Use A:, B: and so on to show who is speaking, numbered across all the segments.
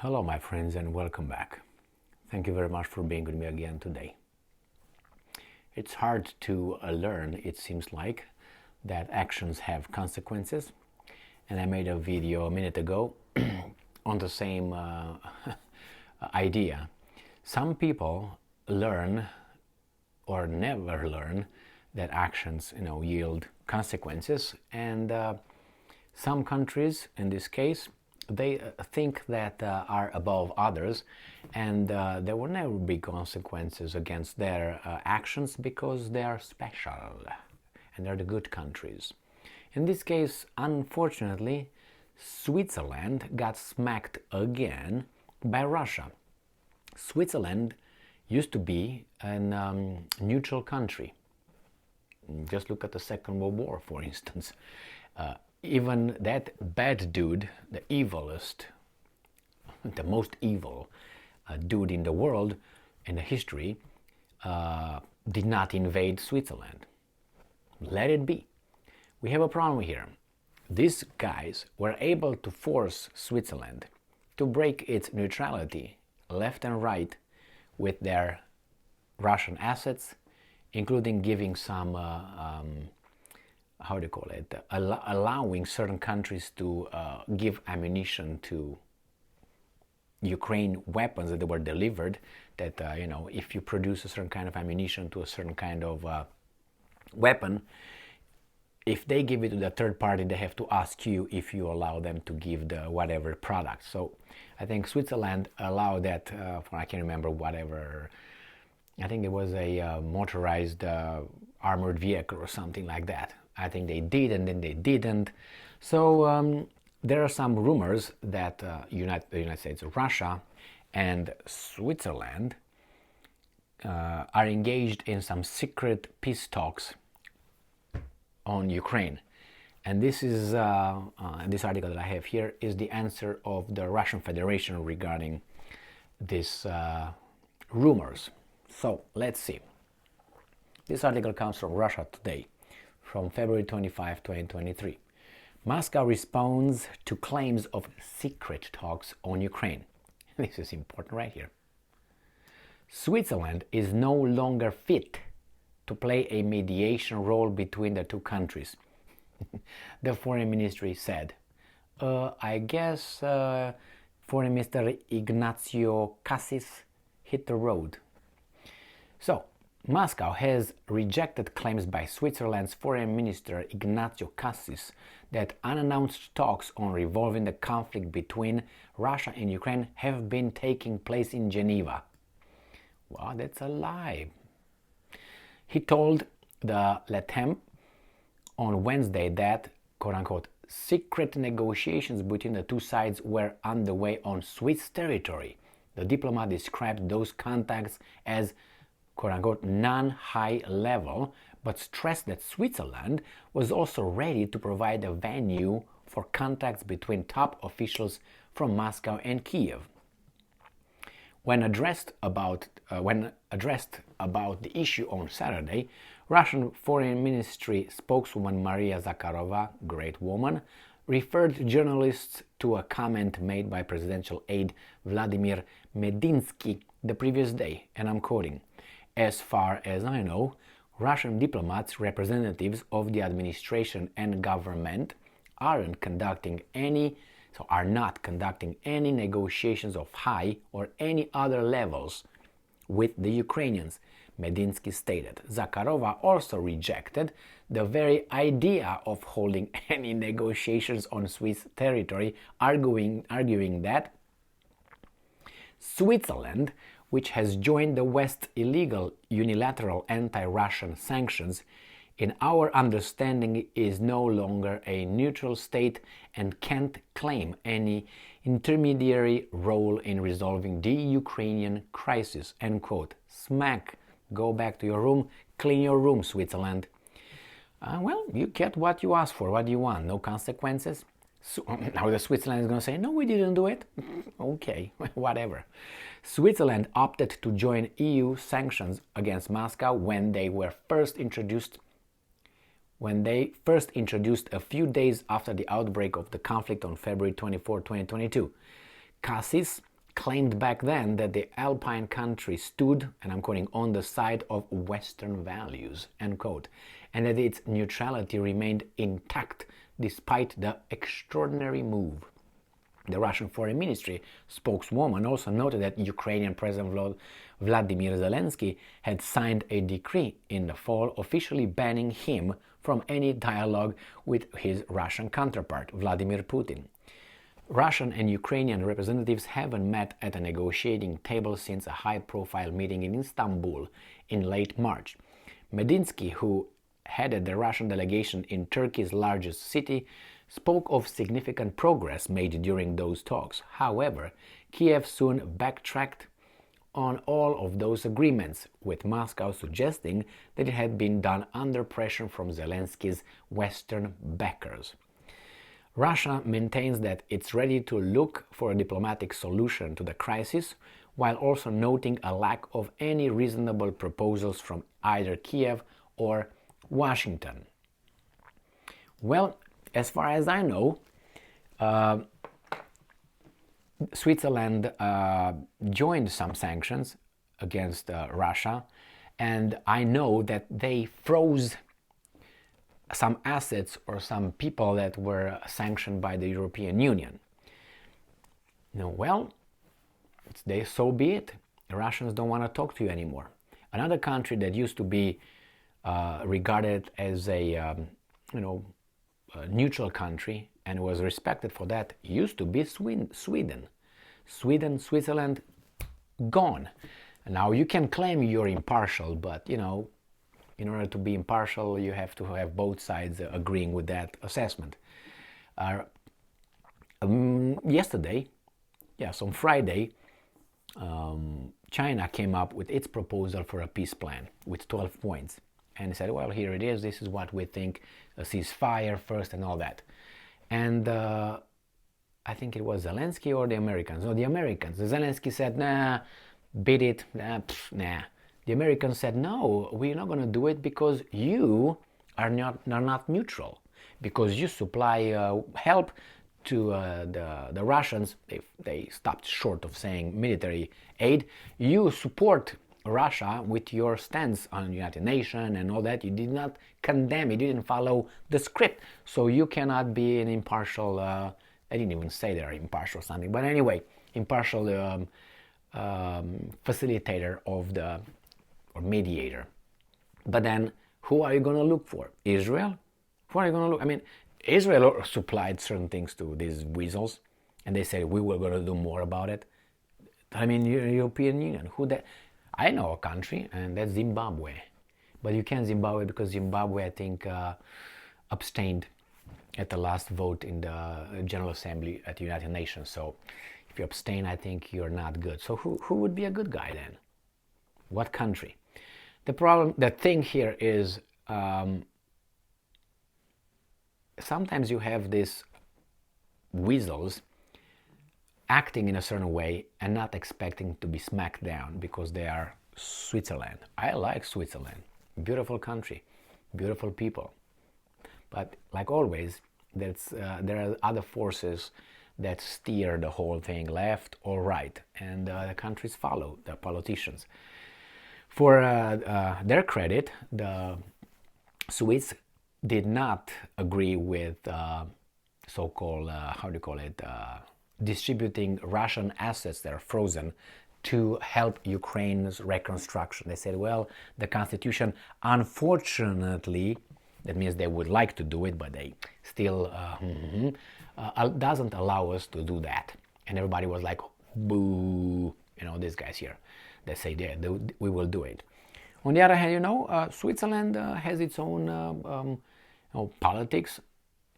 A: Hello my friends and welcome back. Thank you very much for being with me again today. It's hard to learn, it seems like, that actions have consequences, and I made a video a minute ago on the same idea. Some people learn or never learn that actions yield consequences, and some countries, in this case, they think that are above others, and there will never be consequences against their actions because they are special and they're the good countries. In this case, unfortunately, Switzerland got smacked again by Russia. Switzerland used to be a neutral country. Just look at the Second World War, for instance. Even that bad dude, the evilest, the most evil dude in the world, in the history, did not invade Switzerland. Let it be. We have a problem here. These guys were able to force Switzerland to break its neutrality left and right with their Russian assets, including giving some allowing certain countries to give ammunition to Ukraine weapons that were delivered, that if you produce a certain kind of ammunition to a certain kind of weapon, if they give it to the third party, they have to ask you if you allow them to give the whatever product. So I think Switzerland allowed that for, I can't remember, whatever, I think it was a motorized armored vehicle or something like that. I think they did, and then they didn't. So there are some rumors that the United States, Russia, and Switzerland are engaged in some secret peace talks on Ukraine. And this is this article that I have here is the answer of the Russian Federation regarding these rumors. So let's see. This article comes from Russia Today, from February 25, 2023. Moscow responds to claims of secret talks on Ukraine. This is important right here. Switzerland is no longer fit to play a mediation role between the two countries, the Foreign Ministry said. I guess Foreign Minister Ignacio Cassis hit the road. So, Moscow has rejected claims by Switzerland's Foreign Minister Ignacio Cassis that unannounced talks on resolving the conflict between Russia and Ukraine have been taking place in Geneva. Well, that's a lie. He told the Le Temps on Wednesday that, quote-unquote, secret negotiations between the two sides were underway on Swiss territory. The diplomat described those contacts as, quote-unquote, non-high level, but stressed that Switzerland was also ready to provide a venue for contacts between top officials from Moscow and Kiev. When addressed about the issue on Saturday, Russian Foreign Ministry spokeswoman Maria Zakharova, great woman, referred journalists to a comment made by presidential aide Vladimir Medinsky the previous day, and I'm quoting, "As far as I know, Russian diplomats, representatives of the administration and government, are not conducting any negotiations of high or any other levels with the Ukrainians," Medinsky stated. Zakharova also rejected the very idea of holding any negotiations on Swiss territory, arguing that Switzerland, which has joined the West's illegal unilateral anti-Russian sanctions, in our understanding is no longer a neutral state and can't claim any intermediary role in resolving the Ukrainian crisis. End quote. Smack. Go back to your room, clean your room, Switzerland. Well, you get what you ask for. What do you want? No consequences? So, now the Switzerland is going to say, no, we didn't do it. Okay, whatever. Switzerland opted to join EU sanctions against Moscow when they first introduced a few days after the outbreak of the conflict on February 24, 2022. Cassis claimed back then that the Alpine country stood, and I'm quoting, on the side of Western values, end quote, and that its neutrality remained intact despite the extraordinary move. The Russian Foreign Ministry spokeswoman also noted that Ukrainian President Vladimir Zelensky had signed a decree in the fall officially banning him from any dialogue with his Russian counterpart, Vladimir Putin. Russian and Ukrainian representatives haven't met at a negotiating table since a high-profile meeting in Istanbul in late March. Medinsky, who headed the Russian delegation in Turkey's largest city, spoke of significant progress made during those talks. However, Kiev soon backtracked on all of those agreements, with Moscow suggesting that it had been done under pressure from Zelensky's Western backers. Russia maintains that it's ready to look for a diplomatic solution to the crisis, while also noting a lack of any reasonable proposals from either Kiev or Washington. Well, as far as I know, Switzerland joined some sanctions against Russia, and I know that they froze some assets or some people that were sanctioned by the European Union. Now, well, so be it. The Russians don't want to talk to you anymore. Another country that used to be regarded as a neutral country and was respected for that used to be Sweden. Switzerland, gone. Now you can claim you're impartial, but in order to be impartial, you have to have both sides agreeing with that assessment. Yesterday, on Friday, China came up with its proposal for a peace plan with 12 points. And said, well, here it is, this is what we think, a ceasefire first and all that. And I think it was Zelensky or the Americans. No, the Americans. Zelensky said, nah, beat it, nah. The Americans said, no, we're not going to do it because you are not neutral. Because you supply help to the Russians. They stopped short of saying military aid. You support Russia with your stance on the United Nations and all that. You did not condemn, you didn't follow the script. So you cannot be an impartial, I didn't even say they're impartial or something, but anyway, impartial facilitator of or mediator. But then, who are you going to look for? Israel? Who are you going to look? I mean, Israel supplied certain things to these weasels, and they said we were going to do more about it. I mean, European Union, who that? I know a country, and that's Zimbabwe. But you can't Zimbabwe because Zimbabwe, I think, abstained at the last vote in the General Assembly at the United Nations. So if you abstain, I think you're not good. So who would be a good guy then? What country? The thing here is sometimes you have these weasels acting in a certain way and not expecting to be smacked down because they are Switzerland. I like Switzerland. Beautiful country, beautiful people. But like always, there are other forces that steer the whole thing left or right, and the countries follow the politicians. For their credit, the Swiss did not agree with so-called, distributing Russian assets that are frozen to help Ukraine's reconstruction. They said, well, the constitution, unfortunately, that means they would like to do it, but they still doesn't allow us to do that. And everybody was like, boo, these guys here, they say we will do it. On the other hand, Switzerland has its own politics,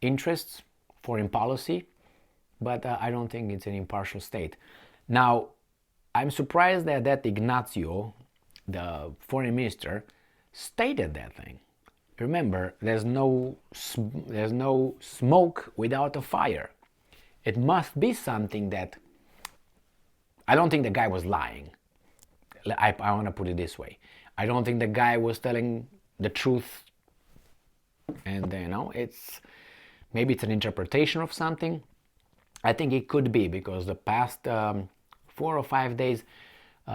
A: interests, foreign policy, but I don't think it's an impartial state. Now, I'm surprised that Ignazio, the foreign minister, stated that thing. Remember, there's no smoke without a fire. It must be something that... I don't think the guy was lying. I want to put it this way. I don't think the guy was telling the truth. And, maybe it's an interpretation of something. I think it could be because the past 4 or 5 days,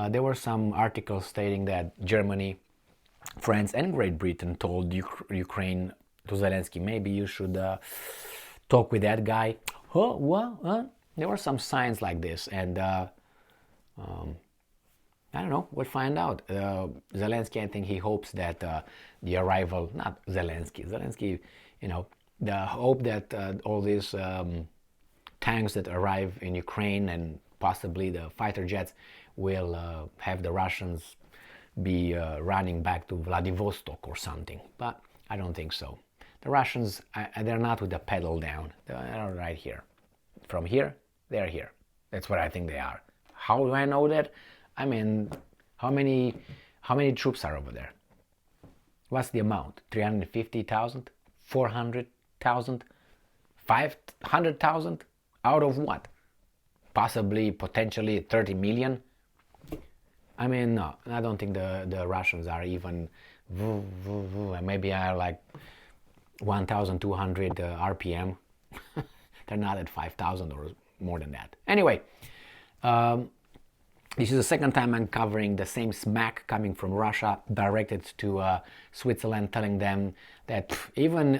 A: there were some articles stating that Germany, France, and Great Britain told Ukraine to Zelensky, maybe you should talk with that guy. Oh, what? There were some signs like this, and I don't know, we'll find out. Zelensky, I think he hopes that the arrival, not Zelensky, the hope that all these tanks that arrive in Ukraine and possibly the fighter jets will have the Russians be running back to Vladivostok or something. But I don't think so. The Russians, they're not with the pedal down. They're right here. From here, they're here. That's what I think they are. How do I know that? I mean, how many troops are over there? What's the amount? 350,000? 400,000? 500,000? Out of what? Possibly, potentially 30 million? I mean, no, I don't think the Russians are even, maybe are like 1,200 RPM. They're not at 5,000 or more than that. Anyway, this is the second time I'm covering the same smack coming from Russia, directed to Switzerland, telling them that even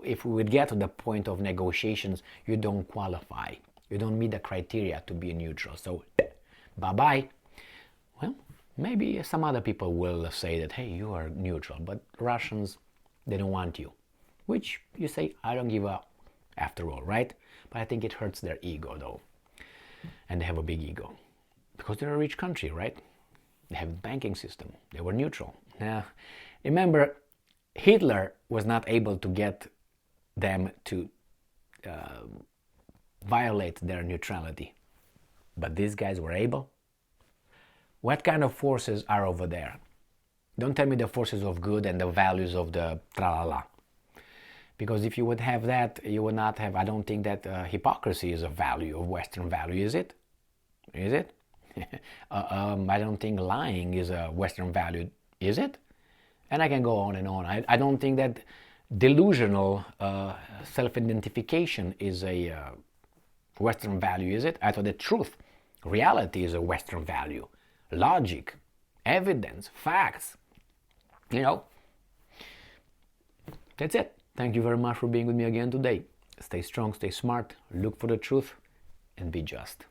A: if we would get to the point of negotiations, you don't qualify. You don't meet the criteria to be neutral. So, bye-bye. Well, maybe some other people will say that, hey, you are neutral, but Russians, they don't want you. Which you say, I don't give up after all, right? But I think it hurts their ego, though. And they have a big ego. Because they're a rich country, right? They have a banking system. They were neutral. Now, remember, Hitler was not able to get them to violate their neutrality. But these guys were able. What kind of forces are over there? Don't tell me the forces of good and the values of the tra-la-la. Because if you would have that, you would not have, I don't think that hypocrisy is a value, of Western value, is it? Is it? I don't think lying is a Western value, is it? And I can go on and on. I don't think that delusional self-identification is a Western value, is it? I thought the truth, reality is a Western value. Logic, evidence, facts. That's it. Thank you very much for being with me again today. Stay strong, stay smart, look for the truth, and be just.